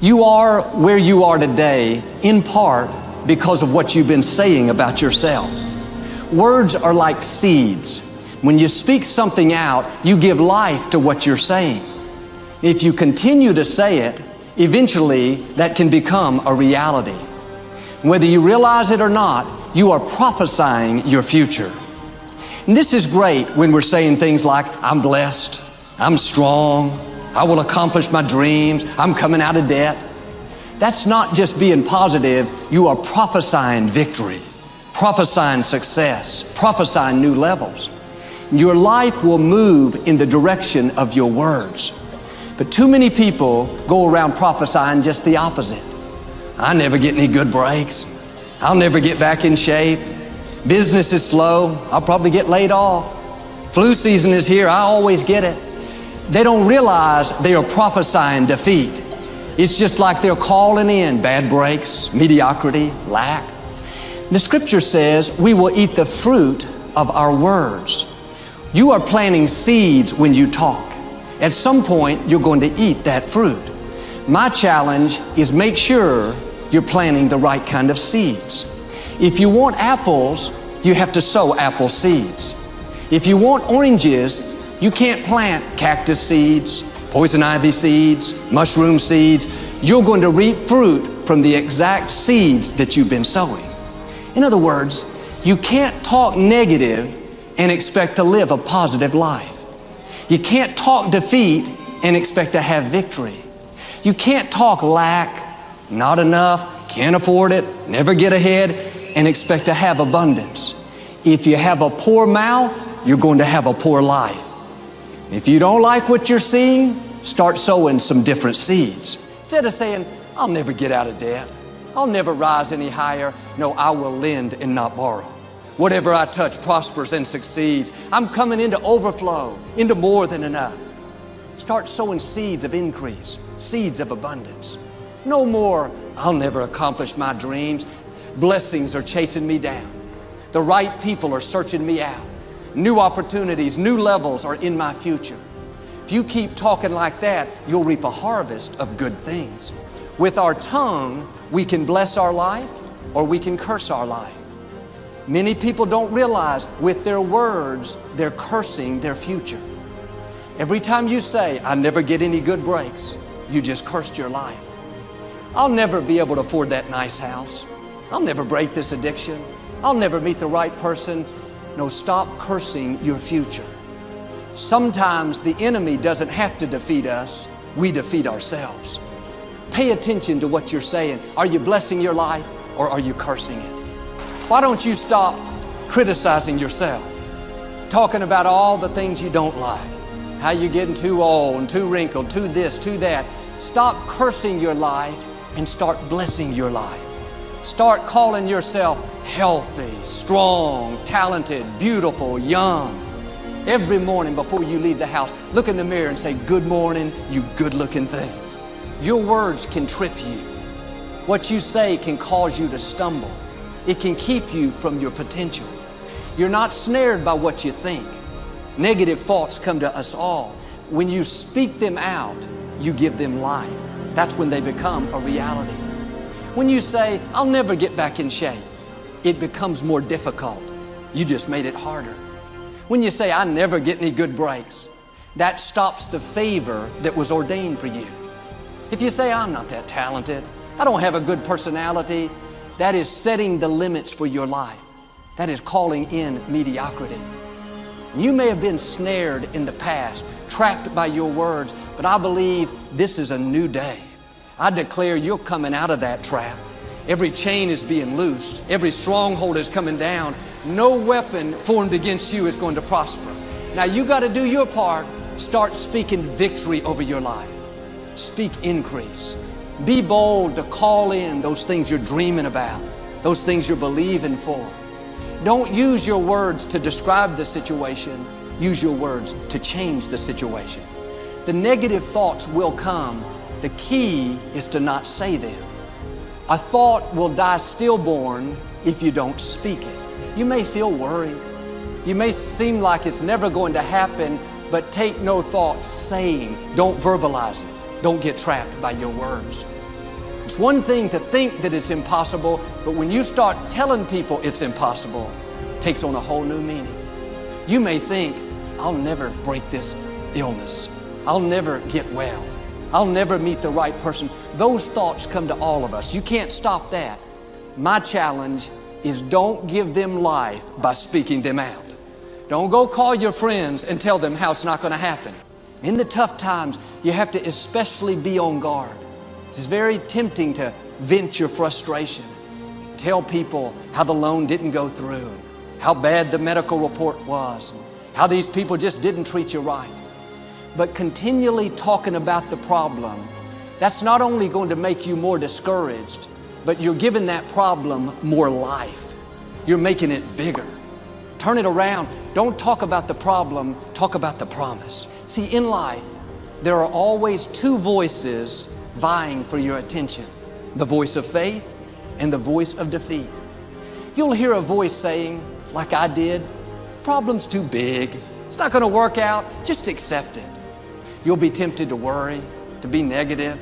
You are where you are today in part because of what you've been saying about yourself. Words are like seeds. When you speak something out, you give life to what you're saying. If you continue to say it, eventually that can become a reality. Whether you realize it or not, you are prophesying your future. And this is great when we're saying things like, I'm blessed, I'm strong, I will accomplish my dreams, I'm coming out of debt. That's not just being positive, you are prophesying victory, prophesying success, prophesying new levels. Your life will move in the direction of your words. But too many people go around prophesying just the opposite. I never get any good breaks. I'll never get back in shape. Business is slow. I'll probably get laid off. Flu season is here. I always get it. They don't realize they are prophesying defeat. It's just like they're calling in bad breaks, mediocrity, lack. The scripture says we will eat the fruit of our words. You are planting seeds when you talk. At some point, you're going to eat that fruit. My challenge is make sure you're planting the right kind of seeds. If you want apples, you have to sow apple seeds. If you want oranges, you can't plant cactus seeds, poison ivy seeds, mushroom seeds. You're going to reap fruit from the exact seeds that you've been sowing. In other words, you can't talk negative and expect to live a positive life. You can't talk defeat and expect to have victory. You can't talk lack, not enough, can't afford it, never get ahead, and expect to have abundance. If you have a poor mouth, you're going to have a poor life. If you don't like what you're seeing, start sowing some different seeds. Instead of saying, I'll never get out of debt, I'll never rise any higher. No, I will lend and not borrow. Whatever I touch prospers and succeeds. I'm coming into overflow, into more than enough. Start sowing seeds of increase, seeds of abundance. No more, I'll never accomplish my dreams. Blessings are chasing me down. The right people are searching me out. New opportunities, new levels are in my future. If you keep talking like that, you'll reap a harvest of good things. With our tongue, we can bless our life or we can curse our life. Many people don't realize with their words, they're cursing their future. Every time you say, I never get any good breaks, you just cursed your life. I'll never be able to afford that nice house. I'll never break this addiction. I'll never meet the right person. No, stop cursing your future. Sometimes the enemy doesn't have to defeat us. We defeat ourselves. Pay attention to what you're saying. Are you blessing your life or are you cursing it? Why don't you stop criticizing yourself? Talking about all the things you don't like. How you're getting too old and too wrinkled, too this, too that. Stop cursing your life and start blessing your life. Start calling yourself healthy, strong, talented, beautiful, young. Every morning before you leave the house, look in the mirror and say, good morning, you good-looking thing. Your words can trip you. What you say can cause you to stumble. It can keep you from your potential. You're not snared by what you think. Negative thoughts come to us all. When you speak them out, you give them life. That's when they become a reality. When you say, I'll never get back in shape, it becomes more difficult. You just made it harder. When you say, I never get any good breaks, that stops the favor that was ordained for you. If you say, I'm not that talented, I don't have a good personality, that is setting the limits for your life. That is calling in mediocrity. You may have been snared in the past, trapped by your words, but I believe this is a new day. I declare you're coming out of that trap. Every chain is being loosed. Every stronghold is coming down. No weapon formed against you is going to prosper. Now you got to do your part. Start speaking victory over your life. Speak increase. Be bold to call in those things you're dreaming about, those things you're believing for. Don't use your words to describe the situation. Use your words to change the situation. The negative thoughts will come. The key is to not say them. A thought will die stillborn if you don't speak it. You may feel worried. You may seem like it's never going to happen, but take no thought saying. Don't verbalize it. Don't get trapped by your words. It's one thing to think that it's impossible, but when you start telling people it's impossible, it takes on a whole new meaning. You may think, I'll never break this illness. I'll never get well. I'll never meet the right person. Those thoughts come to all of us. You can't stop that. My challenge is don't give them life by speaking them out. Don't go call your friends and tell them how it's not going to happen. In the tough times, you have to especially be on guard. It's very tempting to vent your frustration. Tell people how the loan didn't go through, how bad the medical report was, how these people just didn't treat you right. But continually talking about the problem, that's not only going to make you more discouraged, but you're giving that problem more life. You're making it bigger. Turn it around. Don't talk about the problem, talk about the promise. See, in life, there are always two voices vying for your attention. The voice of faith and the voice of defeat. You'll hear a voice saying, like I did, the problem's too big. It's not going to work out. Just accept it. You'll be tempted to worry, to be negative,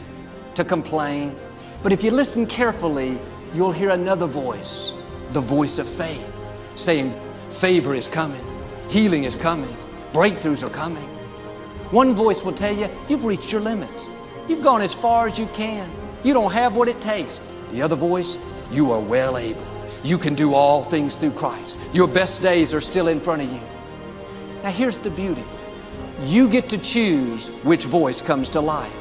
to complain. But if you listen carefully, you'll hear another voice, the voice of faith, saying, favor is coming, healing is coming, breakthroughs are coming. One voice will tell you, you've reached your limits. You've gone as far as you can. You don't have what it takes. The other voice, you are well able. You can do all things through Christ. Your best days are still in front of you. Now here's the beauty. You get to choose which voice comes to life.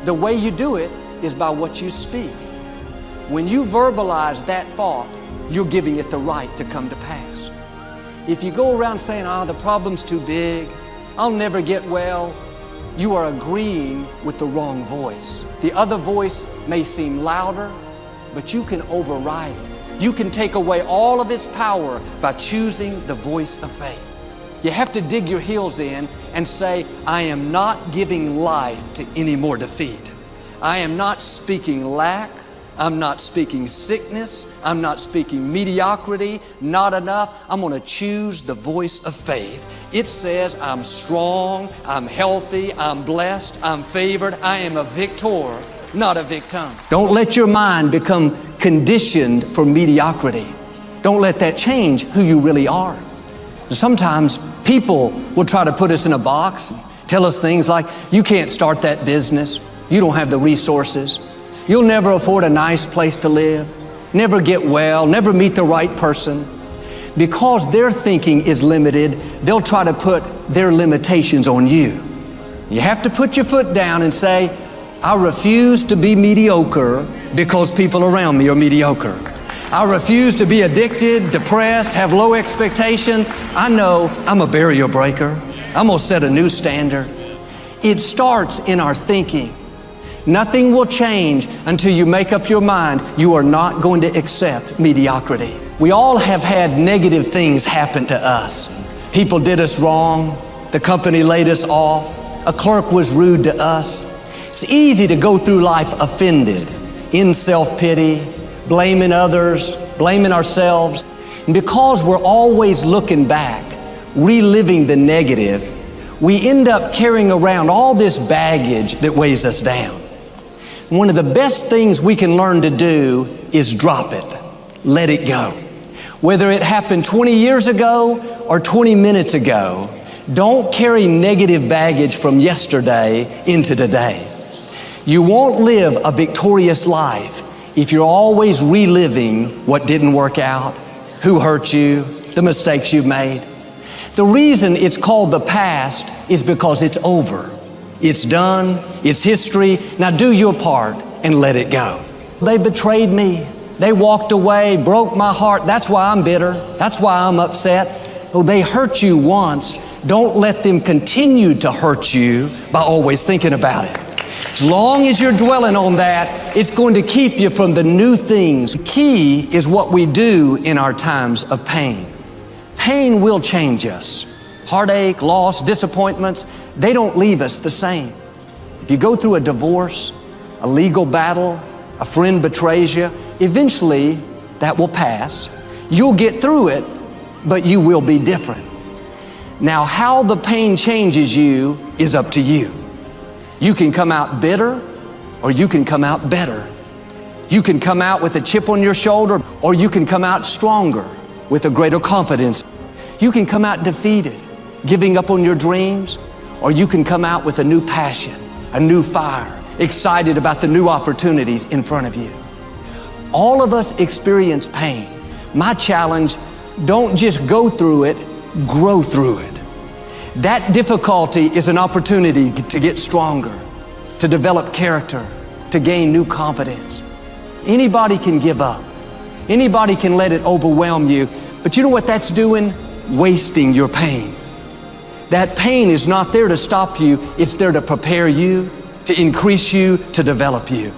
The way you do it is by what you speak. When you verbalize that thought, you're giving it the right to come to pass. If you go around saying, the problem's too big, I'll never get well, you are agreeing with the wrong voice. The other voice may seem louder, but you can override it. You can take away all of its power by choosing the voice of faith. You have to dig your heels in and say, I am not giving life to any more defeat. I am not speaking lack. I'm not speaking sickness. I'm not speaking mediocrity, not enough. I'm going to choose the voice of faith. It says I'm strong, I'm healthy, I'm blessed, I'm favored. I am a victor, not a victim. Don't let your mind become conditioned for mediocrity. Don't let that change who you really are. Sometimes people will try to put us in a box and tell us things like, you can't start that business. You don't have the resources. You'll never afford a nice place to live, never get well, never meet the right person. Because their thinking is limited, they'll try to put their limitations on you. You have to put your foot down and say, I refuse to be mediocre because people around me are mediocre. I refuse to be addicted, depressed, have low expectation. I know I'm a barrier breaker. I'm gonna set a new standard. It starts in our thinking. Nothing will change until you make up your mind you are not going to accept mediocrity. We all have had negative things happen to us. People did us wrong. The company laid us off. A clerk was rude to us. It's easy to go through life offended, in self-pity, blaming others, blaming ourselves. And because we're always looking back, reliving the negative, we end up carrying around all this baggage that weighs us down. One of the best things we can learn to do is drop it. Let it go. Whether it happened 20 years ago or 20 minutes ago, don't carry negative baggage from yesterday into today. You won't live a victorious life if you're always reliving what didn't work out, who hurt you, the mistakes you've made. The reason it's called the past is because it's over. It's done, it's history. Now do your part and let it go. They betrayed me. They walked away, broke my heart. That's why I'm bitter. That's why I'm upset. Oh, they hurt you once. Don't let them continue to hurt you by always thinking about it. As long as you're dwelling on that, it's going to keep you from the new things. The key is what we do in our times of pain. Pain will change us. Heartache, loss, disappointments, they don't leave us the same. If you go through a divorce, a legal battle, a friend betrays you, eventually that will pass. You'll get through it, but you will be different. Now, how the pain changes you is up to you. You can come out bitter or you can come out better. You can come out with a chip on your shoulder, or you can come out stronger with a greater confidence. You can come out defeated, giving up on your dreams, or you can come out with a new passion, a new fire, excited about the new opportunities in front of you. All of us experience pain. My challenge, don't just go through it, grow through it. That difficulty is an opportunity to get stronger, to develop character, to gain new confidence. Anybody can give up. Anybody can let it overwhelm you. But you know what that's doing? Wasting your pain. That pain is not there to stop you. It's there to prepare you, to increase you, to develop you.